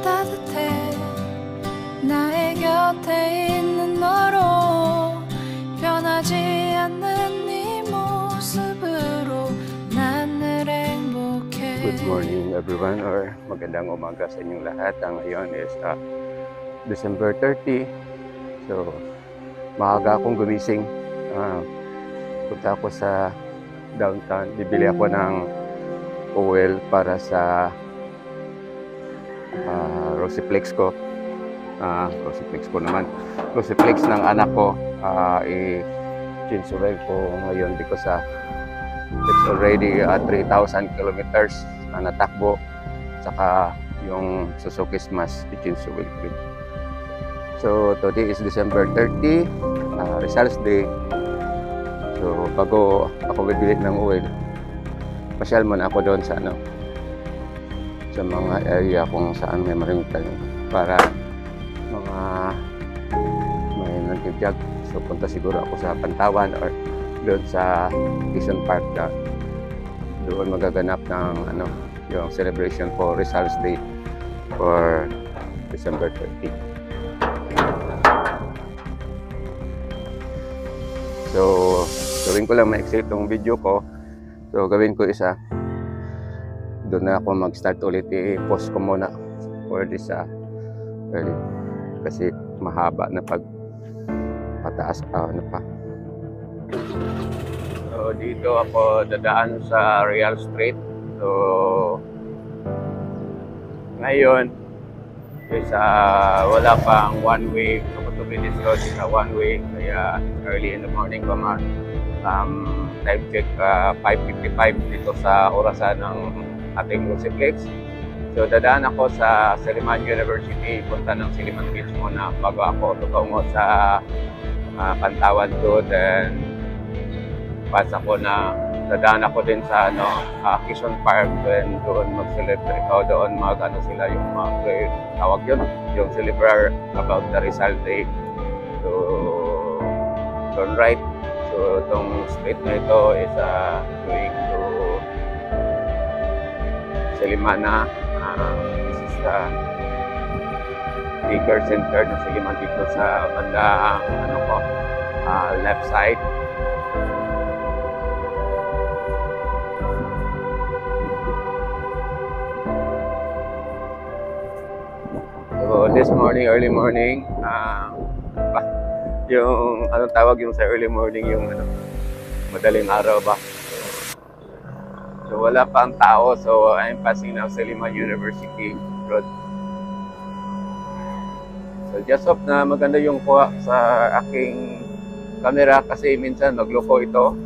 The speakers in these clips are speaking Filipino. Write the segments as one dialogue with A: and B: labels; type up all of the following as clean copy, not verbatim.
A: 따뜻해 나의 곁에 있는 너로 변하지 않는 네 모습으로 난 늘 행복해.
B: Good morning everyone, or magandang umaga sa inyong lahat. Ngayon is December 30. So maaga akong gumising. Punta ako sa downtown, bibili ako ng oil para sa Rosiplex ko. Rosiplex ng anak ko. I-change oil ko ngayon because it's already 3,000 kilometers na natakbo. Saka yung Suzuki Smash i-change oil ko. So today is December 30, results day. So bago ako bibili ng oil, pasyal muna ako doon sa sa mga area kung saan may maraming tayo para may nag-jog. So punta siguro ako sa Pantawan or doon sa Quezon Park na doon magaganap ng yung celebration for results day for December 30. So gawin ko lang ma-exit itong video ko. So gawin ko isa, doon na ako mag-start ulit. I-post ko muna for this early kasi mahaba na pag pataas pa pa. So dito ako dadaan sa Real Street. So ngayon is wala pang one way. This road is a one way, kaya early in the morning pa man. Time check 5:55 dito sa orasan ng ating Rosiplex. So dadaan ako sa Silliman University, punta ng Silliman Beach muna bago ako tutungo sa Pantawan to. Then pas ako na dadaan ako din sa Quezon Park, then doon mag-celebrate o doon sila yung tawag yun, yung celebrate about the result day. So turn right. So itong street na ito is going to Silimana. This is the bigger center ng Siliman dito sa banda left side. So this morning, early morning, yung anong tawag yung sa early morning, yung madaling araw ba? So wala pa ang tao. So I'm passing now Silliman University Road. So just hope na maganda yung kuha sa aking camera kasi minsan magloko ito,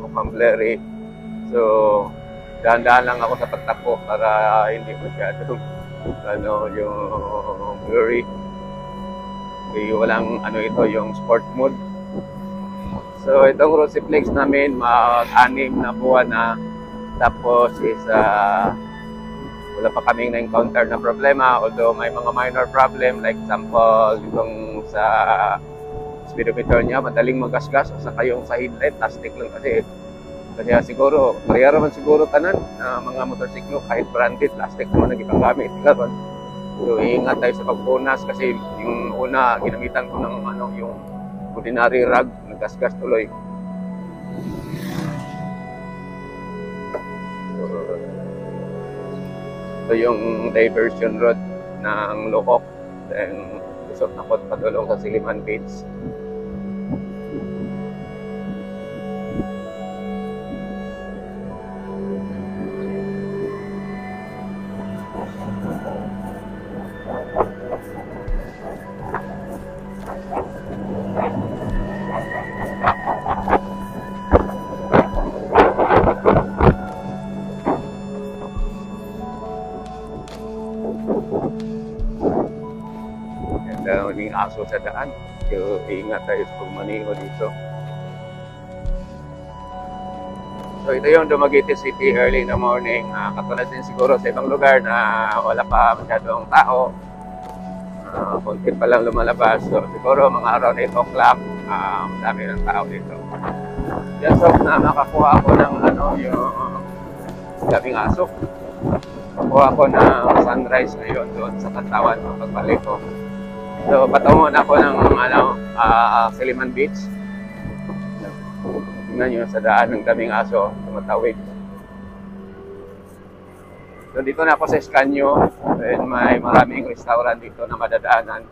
B: mukhang blurry. So dahan-dahan lang ako sa pagtakbo para hindi masyadong yung blurry. Okay, walang ito yung sport mode. So itong Rosiplex namin mag-6 na buwan na, tapos is wala pa kaming na-encounter na problema, although may mga minor problem, like example itong sa speedometer niya madaling magasgas, o saka yung sa headlight plastic lang kasi siguro kaya naman siguro tanan mga motorsiklo kahit branded plastic naman nagigamit. So ingat tayo sa pagpunas kasi yung una ginamitan ko ng yung ordinary rag, nagasgas tuloy. So, ito yung diversion road ng Lokok. Then usap na ko padulong sa Silliman Beach. Daming aso sa daan. So, ingat tayo sa pagmaniho dito. So, ito yung Dumaguete City early in the morning. Katulad din siguro sa ibang lugar na wala pa masyadong tao. Konti pa lang lumalabas. So, siguro mga around 8 o'clock, dami ng tao dito. Just hope na makakuha ako ng yung daming aso. Kukuha ko ng sunrise ngayon doon sa Pantawan pagbalik ko. So, patungo na ako ng Siliman Beach. Tingnan nyo sa daan ng daming aso, tumatawid. So, dito na ako sa Escanio. And may maraming restaurant dito na madadaanan.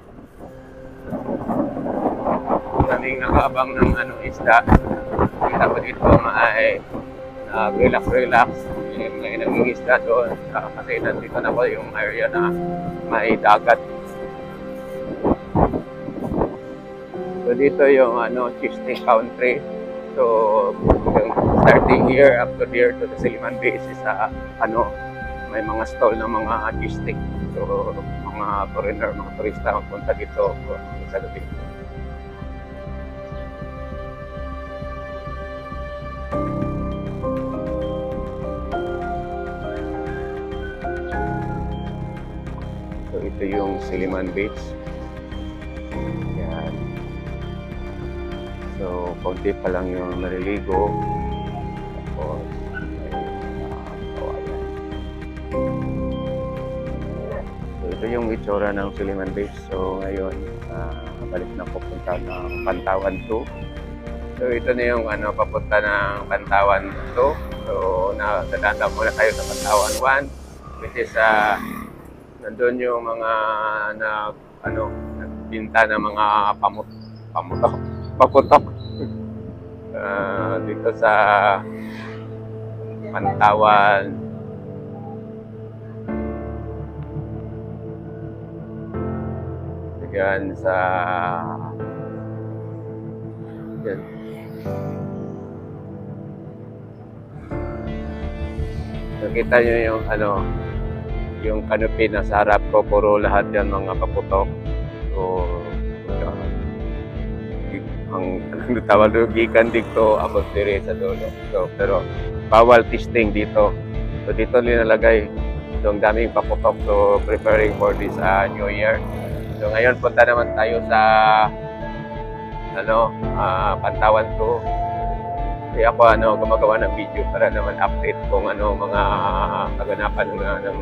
B: Maraming nakaabang ng isda. Kita ko dito may relax. May nag-isda doon. Kasi nandito na po yung area na may dagat. So dito yung Cheesesteak Country. So starting here up to there to the Siliman Beach is may mga stall ng mga cheesesteak. So mga foreigner, mga turista magpunta dito sa gabi. So ito yung Siliman Beach. Yan. So konti pa lang yung maliligo. Tapos kawayan. So ito yung itsura ng Siliman Beach. So ngayon balik na pupunta ng Pantawan 2. So ito na yung papunta ng Pantawan 2. So nadadaan muna tayo sa Pantawan 1, which is nandun yung mga nagbinta ng mga paputok dito sa Pantawan. Yan sa yan. Nakita nyo yung yung canopy na sa harap ko, puro lahat yan mga paputok. So, ang tawag doon, gikan dito, abot dire sa dulo. So, pero bawal testing dito. So, dito nilalagay. So, ang daming paputok. So, preparing for this New Year. So, ngayon punta naman tayo sa Pantawan 2. Kaya ako gumagawa ng video para naman update kung mga kaganapan ng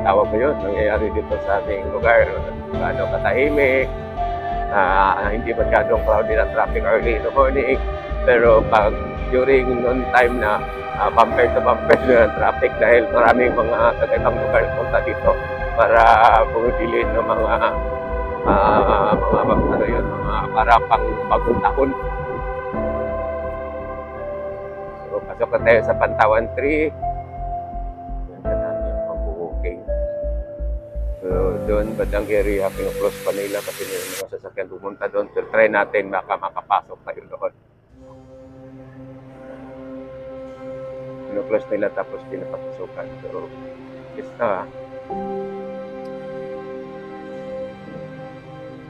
B: tawag ko yun, nangyayari dito sa ating lugar. Katahimik, hindi masyadong crowded at traffic early in the morning. Pero pag during noon time na bumper to bumper na traffic dahil maraming mga kagaibang lugar punta dito para pumipili ng mga para pang bagong taon. So, pasok na tayo sa Pantawan 3. Yan na natin yung mag-booking. So, doon, bandang area, pinoclose pa nila kasi may mga sasakyan pumunta doon. So, try natin baka makapasok tayo doon. Pinoclose nila tapos pinapapasukan. So, isa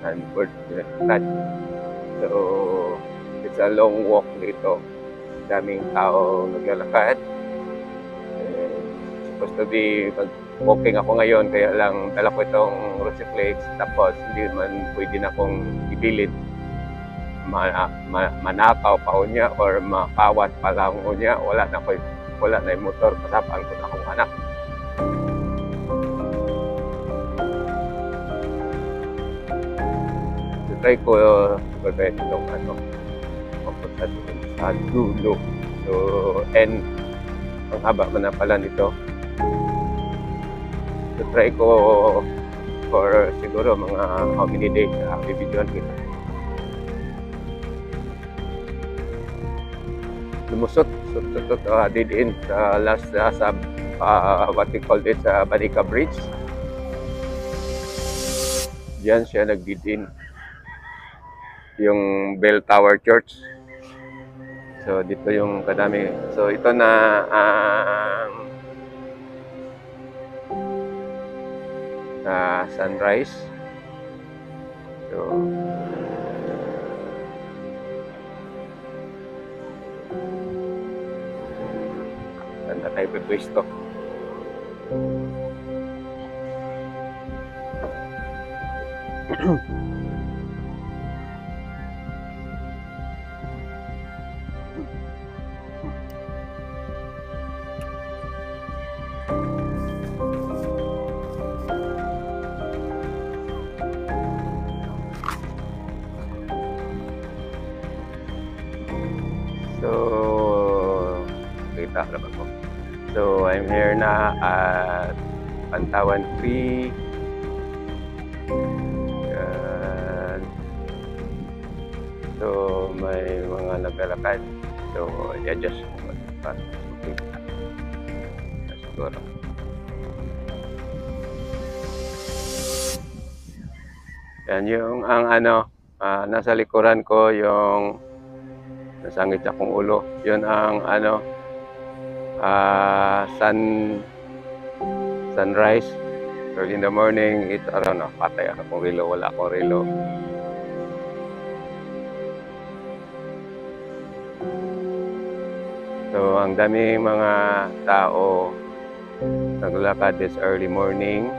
B: Hanford. So, it's a long walk dito. Daming tao naglalakad. Supposed to be mag-walking ako ngayon, kaya lang dala ko itong Rosiflex. Tapos, hindi man pwede na akong ibilid. Manakaw pa ko niya or makawat pa lang ko niya. Wala na yung motor. Kasapaan ko na akong anak. Try ko gagawin itong papunta doon sa dulo. So, and ang haba ko na pala nito. So, try ko for siguro mga how many days na bibidyoan kita. Lumusot, didiin sa last sa what we call this Banica Bridge. Diyan siya nagdidiin. Yung Bell Tower Church. So dito yung kadami. So ito na sunrise. So saan na tayo pipwesto? makita naman ko. So I'm here na at Pantawan 3. Yan. So may mga naglalakad. So i-adjust ko para makita. Siguro. Yan yung ang nasa likuran ko yung nasangit akong ulo. Yun ang sunrise. Early in the morning, patay akong relo, wala akong relo. So ang dami mga tao naglalakad this early morning.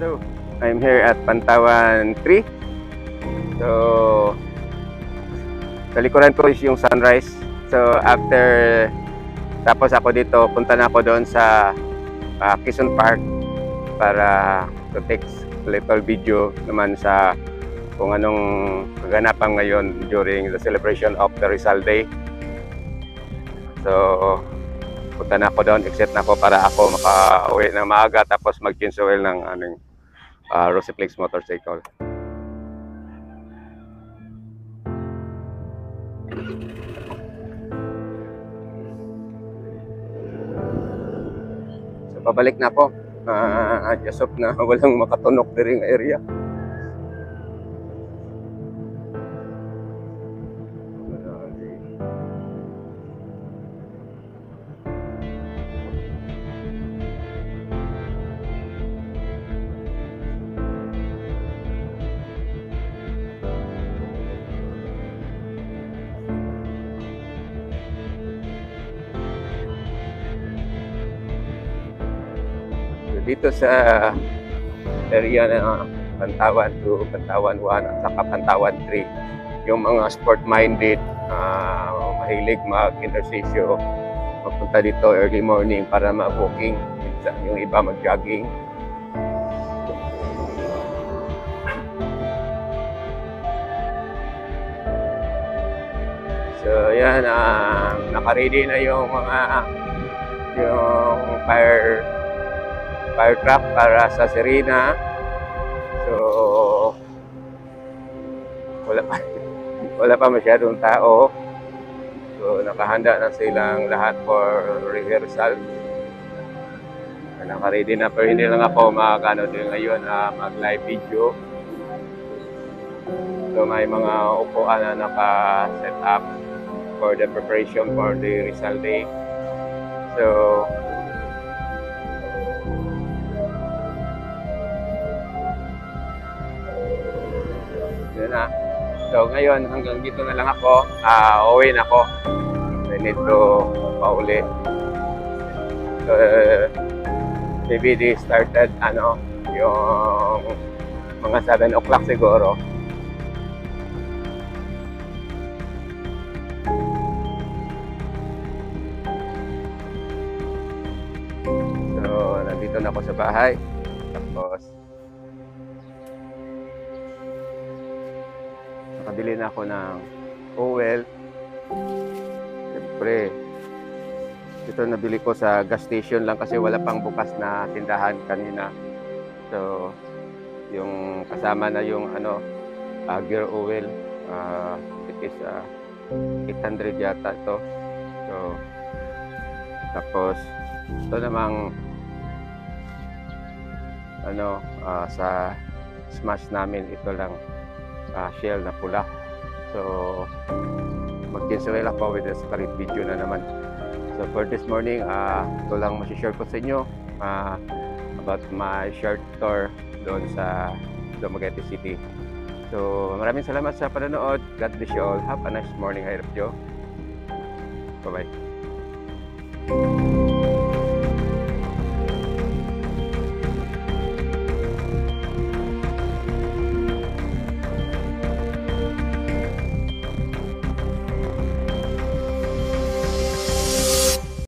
B: So, I'm here at Pantawan 3. So, sa likuran ko is yung sunrise. So, tapos ako dito, punta na ako doon sa Quezon Park para to take little video naman sa kung anong kaganapan ngayon during the celebration of the Rizal Day. So, punta na ako doon, exit na ako para ako makauwi ng maaga tapos mag-change oil ng Rosiplex motorcycle. So pabalik na ako. Just hope na walang makatunok din area. Dito sa area na Pantawan 2, Pantawan 1 at saka Pantawan 3, yung mga sport-minded, mahilig mag-intersesyo, magpunta dito early morning para mag-walking, yung iba mag-jogging. So yan, naka-ready na yung fire truck para sa Serena. So wala pa masyadong tao. So nakahanda na silang lahat for rehearsal. Naka-ready na, pero hindi lang ako din ngayon mag-live video. So may mga upuan na naka-set up for the preparation for the Rizal Day. So na. So ngayon hanggang dito na lang ako. Uwi na ako. I need to pauli. So maybe they started yung mga 7 o'clock siguro. So nandito na ako sa bahay. Tapos nakabili na ako ng fuel. Siyempre, ito nabili ko sa gas station lang kasi wala pang bukas na tindahan kanina. So, yung kasama na yung gear oil, it is 800 yata ito. So, tapos ito namang sa smash namin, ito lang shell na pula. So mag-cancel ako with a separate video na naman. So for this morning, ito lang masishare ko sa inyo about my short tour doon sa Dumaguete City. So maraming salamat sa panonood. God bless you all. Have a nice morning. I hope you. Bye bye.